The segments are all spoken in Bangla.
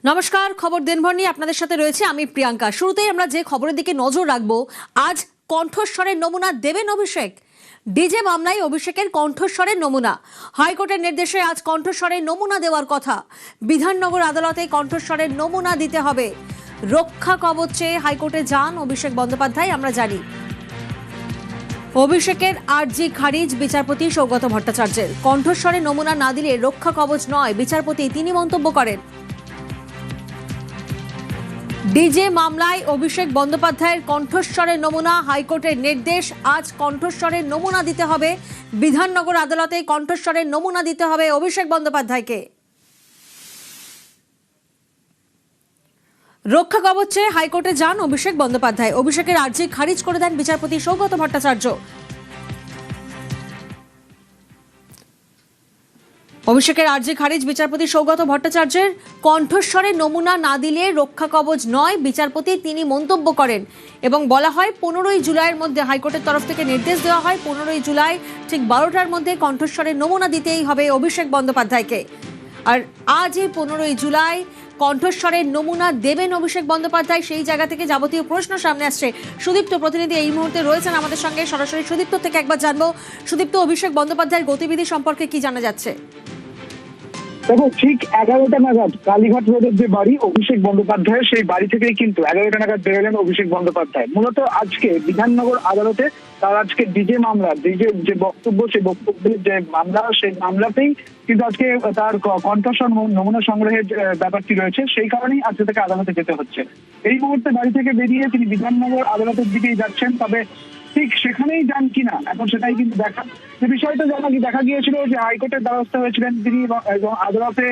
নমস্কার, খবর দিনভর নিয়ে আপনাদের সাথে রয়েছে আমি প্রিয়াঙ্কা। শুরুতেই আমরা যে খবরের দিকে নজর রাখবো, আজ কণ্ঠস্বরের নমুনা দেবেন অভিষেক। ডিজে মামলায় অভিষেকের কণ্ঠস্বরের নমুনা। হাইকোর্টের নির্দেশে আজ কণ্ঠস্বরের নমুনা দেওয়ার কথা। বিধাননগর আদালতে কণ্ঠস্বরের নমুনা দিতে হবে। রক্ষা কবচ চেয়ে হাইকোর্টে যান অভিষেক বন্দ্যোপাধ্যায়, আমরা জানি। অভিষেকের আর্জি খারিজ বিচারপতি সৌগত ভট্টাচার্যের। কণ্ঠস্বরের নমুনা না দিলে রক্ষা কবচ নয় বিচারপতি, তিনি মন্তব্য করেন। ডিজে মামলায় অভিষেক বন্দ্যোপাধ্যায়ের কণ্ঠস্বরের নমুনা। হাইকোর্টের নির্দেশ, আজ কণ্ঠস্বরের নমুনা দিতে হবে। বিধাননগর আদালতে কণ্ঠস্বরের নমুনা দিতে হবে অভিষেক বন্দ্যোপাধ্যায়কে। রক্ষা কবচ চেয়ে হাইকোর্টে যান অভিষেক বন্দ্যোপাধ্যায়। অভিষেকের আর্জি খারিজ করে দেন বিচারপতি সৌগত ভট্টাচার্য। অভিষেকের আর্জি খারিজ বিচারপতি সৌগত ভট্টাচার্যের। কণ্ঠস্বরের নমুনা না দিলে রক্ষা কবচ নয় বিচারপতি, তিনি মন্তব্য করেন। এবং বলা হয় 15ই জুলাইয়ের মধ্যে হাইকোর্টের তরফ থেকে নির্দেশ দেওয়া হয় 15ই জুলাই ঠিক 12টার মধ্যে কণ্ঠস্বরের নমুনা দিতেই হবে অভিষেক বন্দ্যোপাধ্যায়কে। আর আজই 15ই জুলাই কণ্ঠস্বরের নমুনা দেবেন অভিষেক বন্দ্যোপাধ্যায়। সেই জায়গা থেকে যাবতীয় প্রশ্ন সামনে আসছে। সুদীপ্ত প্রতিনিধি এই মুহূর্তে রয়েছেন আমাদের সঙ্গে সরাসরি। সুদীপ্ত থেকে একবার জানবো, সুদীপ্ত, অভিষেক বন্দ্যোপাধ্যায়ের গতিবিধি সম্পর্কে কি জানা যাচ্ছে? দেখো, ঠিক 11টা নাগাদ কালীঘাট রোডের যে বাড়ি অভিষেক বন্দ্যোপাধ্যায়ের, সেই বাড়ি থেকেই কিন্তু 11টা নাগাদ বেরোলেন অভিষেক বন্দ্যোপাধ্যায়। মূলত আজকে বিধাননগর আদালতে তার আজকে ডিজে মামলা, ডিজে যে বক্তব্য, সেই বক্তব্যের যে মামলা, সেই মামলাতেই কিন্তু আজকে তার কণ্ঠস্বর নমুনা সংগ্রহের ব্যাপারটি রয়েছে। সেই কারণেই আজকে থেকে আদালতে যেতে হচ্ছে। এই মুহূর্তে বাড়ি থেকে বেরিয়ে তিনি বিধাননগর আদালতের দিকেই যাচ্ছেন। তবে ঠিক সেখানেই যান কিনা এখন সেটাই কিন্তু দেখা। যে বিষয়টা দেখা গিয়েছিল যে হাইকোর্টের দ্বারস্থ হয়েছিলেন তিনি এবং আদালতে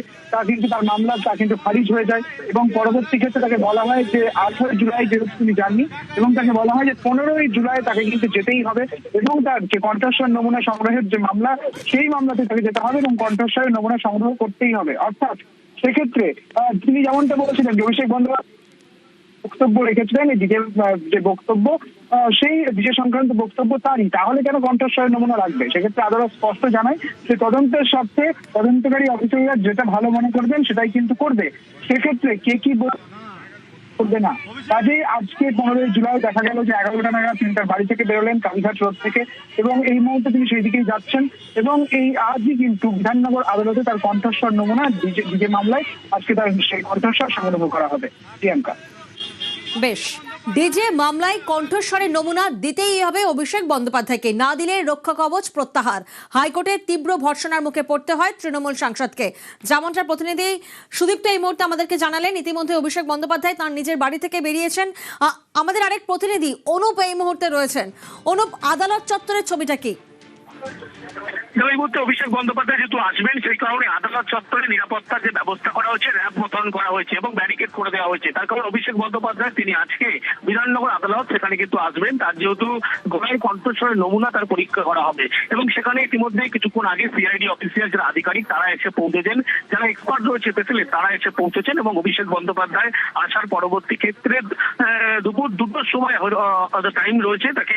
তার মামলা কিন্তু খারিজ হয়ে যায় এবং পরবর্তী ক্ষেত্রে তাকে বলা হয় যে 18 জুলাই যেহেতু তিনি যাননি এবং তাকে বলা হয় যে 15ই জুলাই তাকে কিন্তু যেতেই হবে এবং তার যে কণ্ঠস্বর নমুনা সংগ্রহের যে মামলা, সেই মামলাতে তাকে যেতে হবে এবং কণ্ঠস্বরের নমুনা সংগ্রহ করতেই হবে। অর্থাৎ সেক্ষেত্রে তিনি যেমনটা বলেছিলেন যে অভিষেক বন্দ্যোপাধ্যায় বক্তব্য রেখেছিলেন, এই যে বক্তব্য, সেই বিষয় সংক্রান্ত বক্তব্য তারই, তাহলে কেন কণ্ঠস্বরের নমুনা রাখবে? সেক্ষেত্রে আদালত স্পষ্ট জানায় যে তদন্তের স্বার্থে তদন্তকারী অফিসাররা যেটা ভালো মনে করবেন সেটাই কিন্তু করবে। সেক্ষেত্রে কে কি করবে না। কাজেই আজকে 15ই জুলাই দেখা গেল যে 11টা নাগাদ তিনি তার বাড়ি থেকে বেরোলেন কালীঘাট রোড থেকে এবং এই মুহূর্তে তিনি সেই দিকেই যাচ্ছেন এবং এই আজই কিন্তু বিধাননগর আদালতে তার কণ্ঠস্বর নমুনা ডিজে মামলায় আজকে তার সেই কণ্ঠস্বর সংগ্রহ করা হবে। প্রিয়াঙ্কা, বেশ, ডিজে মামলায় কণ্ঠস্বরের নমুনা দিতেই হবে অভিষেক বন্দ্যোপাধ্যায়কে, না দিলে রক্ষা কবচ প্রত্যাহার। হাইকোর্টের তীব্র ভর্ৎসনার মুখে পড়তে হয় তৃণমূল সাংসদকে। যেমনটা প্রতিনিধি সুদীপ্ত এই মুহূর্তে আমাদেরকে জানালেন, ইতিমধ্যে অভিষেক বন্দ্যোপাধ্যায় তার নিজের বাড়ি থেকে বেরিয়েছেন। আমাদের আরেক প্রতিনিধি অনুপ এই মুহূর্তে রয়েছেন। অনুপ, আদালত চত্বরের ছবিটা কি? এই মুহূর্তে অভিষেক বন্দ্যোপাধ্যায় যেহেতু আসবেন, সেই কারণে আদালত চত্বরে নিরাপত্তার যে ব্যবস্থা করা হয়েছে, র্যাব মোতায়েন করা হয়েছে এবং ব্যারিকেড করে দেওয়া হয়েছে। তার কারণে অভিষেক বন্দ্যোপাধ্যায় তিনি আজকে বিধাননগর আদালত সেখানে কিন্তু আসবেন। তার যেহেতু গলায় কণ্ঠস্বরের নমুনা তার পরীক্ষা করা হবে এবং সেখানে ইতিমধ্যে কিছুক্ষণ আগে সিআইডি অফিসিয়াল যারা আধিকারিক তারা এসে পৌঁছেছেন, যারা এক্সপার্ট রয়েছে স্পেশালিস্ট তারা এসে পৌঁছেছেন এবং অভিষেক বন্দ্যোপাধ্যায় আসার পরবর্তী ক্ষেত্রে দুপুর 2টোর সময় টাইম রয়েছে, তাকে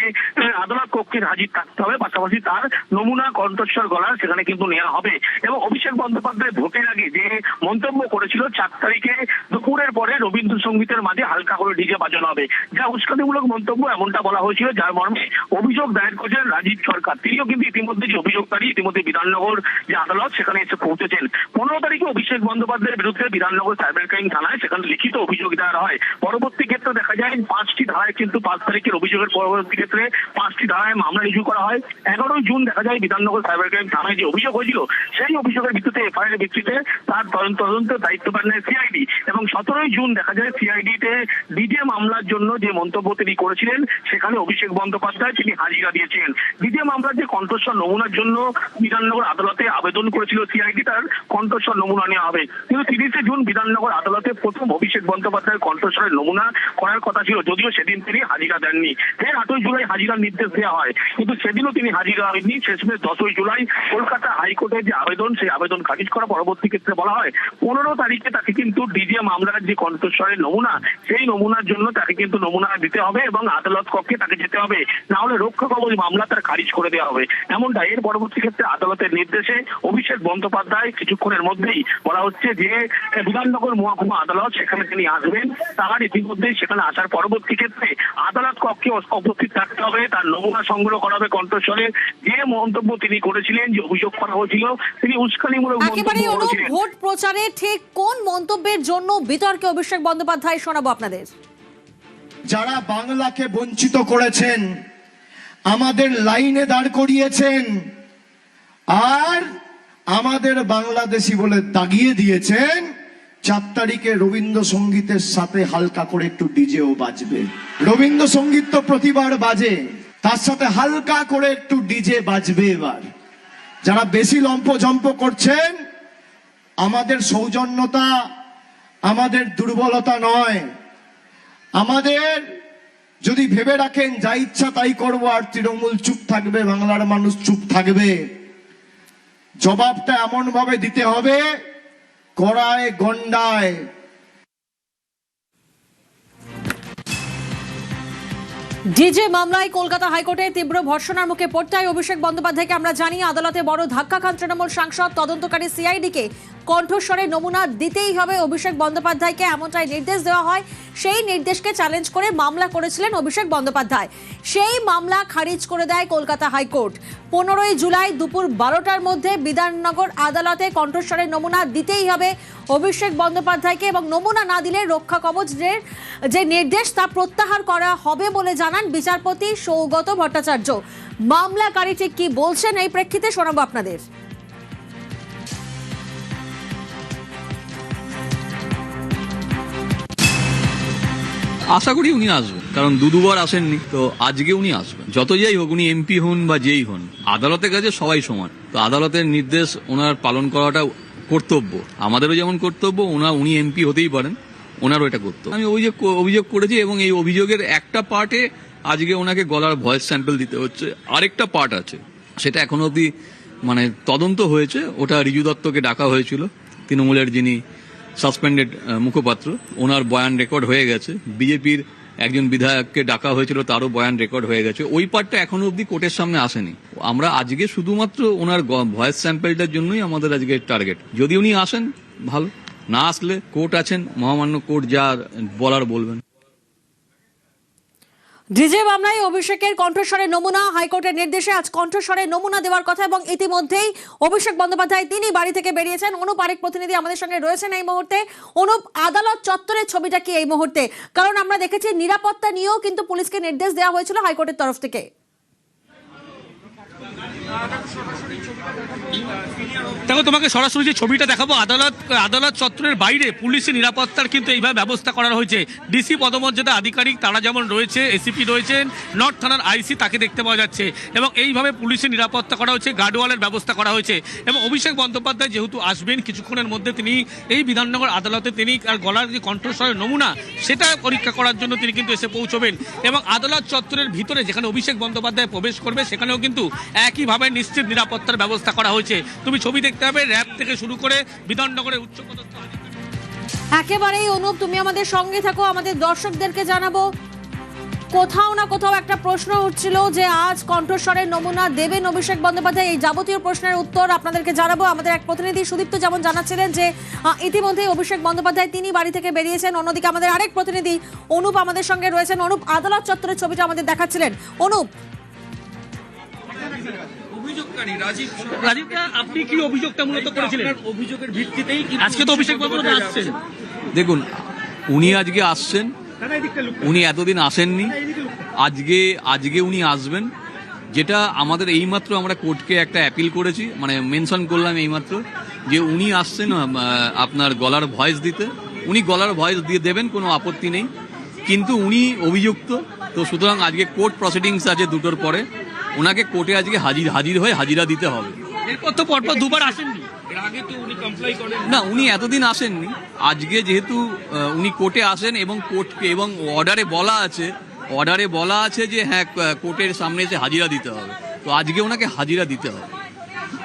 আদালত কক্ষে হাজির থাকতে হবে। পাশাপাশি তার নমুনা কণ্ঠস্বর গলার সেখানে কিন্তু নেওয়া হবে এবং অভিষেক বন্দ্যোপাধ্যায় ভোটের আগে যে মন্তব্য করেছিল 4 তারিখে দুপুরের পরে রবীন্দ্রসঙ্গীতের মাঝে হালকা করে ডিজে বাজানো হবে, যা উস্কানিমূলক মন্তব্য এমনটা বলা হয়েছিল, যার মর্মে অভিযোগ দায়ের করেছেন রাজীব সরকার। তিনিও কিন্তু ইতিমধ্যে যে অভিযোগকারী ইতিমধ্যে বিধাননগর যে আদালত সেখানে এসে পৌঁছেছেন। 15 তারিখে অভিষেক বন্দ্যোপাধ্যায়ের বিরুদ্ধে বিধাননগর সাইবার ক্রাইম থানায় সেখানে লিখিত অভিযোগ দায়ের হয়। পরবর্তী ক্ষেত্রে দেখা যায় 5টি ধারায় কিন্তু 5 তারিখের অভিযোগের পরবর্তী ক্ষেত্রে 5টি ধারায় মামলা রুজু করা হয়। 11ই জুন দেখা যায় বিধাননগর সাইবার ক্রাইম থানায় যে অভিযোগ হয়েছিল সেই অভিযোগের ভিত্তিতে এফআইআর এর ভিত্তিতে তার তদন্তের দায়িত্ব পান সিআইডি এবং 17ই জুন দেখা যায় সিআইডিতে ডিজে মামলার জন্য যে মন্তব্য তিনি করেছিলেন সেখানে অভিষেক বন্দ্যোপাধ্যায় তিনি হাজিরা দিয়েছেন। ডিজে মামলার যে কণ্ঠস্বর নমুনার জন্য বিধাননগর আদালতে আবেদন করেছিল সিআইডি, তার কণ্ঠস্বর নমুনা নেওয়া হবে। কিন্তু 30শে জুন বিধাননগর আদালতে প্রথম অভিষেক বন্দ্যোপাধ্যায়ের কণ্ঠস্বরের নমুনা করার কথা ছিল, যদিও সেদিন তিনি হাজিরা দেননি। ফের 8ই জুলাই হাজিরার নির্দেশ দেওয়া হয়, কিন্তু সেদিনও তিনি হাজিরা হয়নি। শেষমেশ 10ই জুলাই কলকাতা হাইকোর্টের যে আবেদন, সেই আবেদন খারিজ করা। পরবর্তী ক্ষেত্রে বলা হয় 15 তারিখে তাকে কিন্তু ডিজে মামলার যে কণ্ঠস্বরের নমুনা, সেই নমুনার জন্য তাকে কিন্তু নমুনা দিতে হবে এবং আদালত কক্ষে তাকে যেতে হবে, না হলে রক্ষা কবচ মামলা তার খারিজ করে দেওয়া হবে। এমনটা এর পরবর্তী ক্ষেত্রে আদালতের নির্দেশে অভিষেক বন্দ্যোপাধ্যায় কিছুক্ষণের মধ্যেই বলা হচ্ছে যে বিধাননগর মহকুমা আদালত, সেখানে তিনি আসবেন। তার ইতিমধ্যেই সেখানে আসার পরবর্তী ক্ষেত্রে আদালত কক্ষে উপস্থিত থাকতে হবে, তার নমুনা সংগ্রহ করা হবে কণ্ঠস্বরে। যে মন্তব্য তিনি করেছিলেন, যে অভিযোগ করা হয়েছিল, তিনি উস্কানিমূলক একেবারে মন্তব্য করেছিলেন। ভোট প্রচারে ঠিক কোন মন্তব্যের জন্য বিতর্কে অভিষেক বন্দ্যোপাধ্যায় শোনাবো আপনাদের। যারা বাংলাকে বঞ্চিত করেছেন, আমাদের লাইনে দাঁড় করিয়েছেন আর আমাদের বাংলাদেশি বলে দাগিয়ে দিয়েছেন, 4 তারিখে রবীন্দ্রসঙ্গীতের সাথে হালকা করে একটু ডিজেও বাজবে। রবীন্দ্রসঙ্গীত তো প্রতিবার বাজে, তার সাথে হালকা করে একটু ডিজে বাজবে। এবার যারা বেশি লম্পজম্প করছেন, আমাদের সৌজন্যতা, আমাদের দুর্বলতা নয়। আমাদের যদি ভেবে রাখেন যা ইচ্ছা তাই করব আর তৃণমূল চুপ থাকবে, বাংলার মানুষ চুপ থাকবে, জবাবটা এমন ভাবে দিতে হবে, কড়ায় গন্ডায়। ডিজে মামলায় কলকাতা হাইকোর্টে তীব্র ভর্ৎসনার মুখে পড়তে অভিষেক বন্দ্যোপাধ্যায়কে আমরা জানি আদালতে বড় ধাক্কা খান তৃণমূল সাংসদ। তদন্তকারী সিআইডিকে কণ্ঠস্বরের নমুনা দিতেই হবে অভিষেক বন্দ্যোপাধ্যায়কে, এমনটাই নির্দেশ দেওয়া হয়। সেই নির্দেশকে চ্যালেঞ্জ করে মামলা করেছিলেন অভিষেক বন্দ্যোপাধ্যায়। সেই মামলা খারিজ করে দেয় কলকাতা হাইকোর্ট। 15ই জুলাই দুপুর 12টার মধ্যে বিধাননগর আদালতে কণ্ঠস্বরের নমুনা দিতেই হবে অভিষেক বন্দ্যোপাধ্যায়কে, এবং নমুনা না দিলে রক্ষা কবচের যে নির্দেশ তা প্রত্যাহার করা হবে বলে জানান বিচারপতি সৌগত ভট্টাচার্য। মামলাকারী ঠিক কি বলছেন এই প্রেক্ষিতে শোনাবো আপনাদের। আশা করি উনি আসবেন, কারণ দুবার আসেননি, তো আজকে উনি আসবেন। যত যাই হোক, উনি এমপি হন বা যেই হন, আদালতের কাছে সবাই সমান। তো আদালতের নির্দেশ ওনার পালন করাটা কর্তব্য, আমাদেরও যেমন কর্তব্য। উনি এমপি হতেই পারেন, ওনারও এটা কর্তব্য। আমি অভিযোগ করেছি এবং এই অভিযোগের একটা পার্টে আজকে ওনাকে গলার ভয়েস স্যাম্পল দিতে হচ্ছে, আরেকটা পার্ট আছে সেটা এখনো অব্দি তদন্ত হয়েছে। ওটা রিজু দত্তকে ডাকা হয়েছিল, তৃণমূলের যিনি সাসপেন্ডেড মুখপাত্র, ওনার বয়ান রেকর্ড হয়ে গেছে। বিজেপির একজন বিধায়ককে ডাকা হয়েছিল, তারও বয়ান রেকর্ড হয়ে গেছে। ওই পার্টটা এখনো অব্দি কোর্টের সামনে আসেনি। আমরা আজকে শুধুমাত্র ওনার ভয়েস স্যাম্পলটার জন্যই আমাদের আজকে টার্গেট। যদি উনি আসেন ভালো, না আসলে কোর্ট আছেন, মহামান্য কোর্ট যা বলার বলবেন। ডিজে মামলায় অভিষেকের কণ্ঠস্বরের নমুনা, হাইকোর্টের নির্দেশে আজ কণ্ঠস্বরের নমুনা দেওয়ার কথা, এবং ইতিমধ্যেই অভিষেক বন্দ্যোপাধ্যায় তিনি বাড়ি থেকে বেরিয়েছেন। অনুপ আরেক প্রতিনিধি আমাদের সঙ্গে রয়েছেন এই মুহূর্তে। অনুপ, আদালত চত্বরের ছবিটা কি এই মুহূর্তে? কারণ আমরা দেখেছি নিরাপত্তা নিয়েও কিন্তু পুলিশকে নির্দেশ দেওয়া হয়েছিল হাইকোর্টের তরফ থেকে। দেখো, তোমাকে সরাসরি যে ছবিটা দেখাবো, আদালত চত্বরের বাইরে পুলিশের নিরাপত্তার কিন্তু এইভাবে ব্যবস্থা করা হয়েছে। ডিসি পদমর্যাদা আধিকারিক তারা যেমন রয়েছে, এসিপি রয়েছেন, নর্থ থানার আইসি তাকে দেখতে পাওয়া যাচ্ছে, এবং এইভাবে পুলিশের নিরাপত্তা করা হয়েছে, গার্ডওয়ালের ব্যবস্থা করা হয়েছে। এবং অভিষেক বন্দ্যোপাধ্যায় যেহেতু আসবেন কিছুক্ষণের মধ্যে, তিনি এই বিধাননগর আদালতে তিনি আর গলার যে কণ্ঠস্বরের নমুনা সেটা পরীক্ষা করার জন্য তিনি কিন্তু এসে পৌঁছবেন। এবং আদালত চত্বরের ভিতরে যেখানে অভিষেক বন্দ্যোপাধ্যায় প্রবেশ করবে, সেখানেও কিন্তু একইভাবে নিশ্চিত নিরাপত্তার ব্যবস্থা করা হয়েছে। তুমি ছবি দেখতে হবে, র্যাব থেকে শুরু করে বিধাননগরের উচ্চপদস্থ। একেবারেই অনুপ, তুমি আমাদের সঙ্গে থাকো। আমাদের দর্শকদেরকে জানাবো, কোথাও না কোথাও একটা প্রশ্ন উঠছিল যে আজ কণ্ঠস্বরের নমুনা দেবেন অভিষেক বন্দ্যোপাধ্যায়। এই যাবতীয় প্রশ্নের উত্তর আপনাদেরকে জানাবো। আমাদের এক প্রতিনিধি সুদীপ্ত যেমন জানাচ্ছিলেন যে ইতিমধ্যে অভিষেক বন্দ্যোপাধ্যায় তিনি বাড়ি থেকে বেরিয়েছেন। অন্যদিকে আমাদের আরেক প্রতিনিধি অনুপ আমাদের সঙ্গে রয়েছেন। অনুপ, আদালত চত্বরের ছবিটা আমাদের দেখাচ্ছিলেন। অনুপ, রাজীবদা, আপনি কি অভিযোগটা মূলত করেছিলেন? অভিযোগের ভিত্তিতেই আজকে তো অভিষেক বন্দ্যোপাধ্যায় আসছেন। দেখুন, উনি আজকে আসছেন, উনি এতদিন আসেননি, আজকে উনি আসবেন। যেটা আমাদের এইমাত্র আমরা কোর্টকে একটা অ্যাপিল করেছি, মেনশন করলাম এইমাত্র যে উনি আসছেন আপনার গলার ভয়েস দিতে। উনি গলার ভয়েস দিয়ে দেবেন, কোনো আপত্তি নেই, কিন্তু উনি অভিযুক্ত। তো সুতরাং আজকে কোর্ট প্রসিডিংস আছে 2টোর পরে, ওনাকে কোর্টে আজকে হাজির হয়ে হাজিরা দিতে হবে। এরপর তো পরপর দুবার আসেননি, এর আগে তো উনি কমপ্লাই করেন না, উনি এতদিন আসেননি। আজকে যেহেতু উনি কোর্টে আসেন এবং কোর্টকে এবং অর্ডারে বলা আছে যে হ্যাঁ কোর্টের সামনে এসে হাজিরা দিতে হবে, তো আজকে ওনাকে হাজিরা দিতে হবে।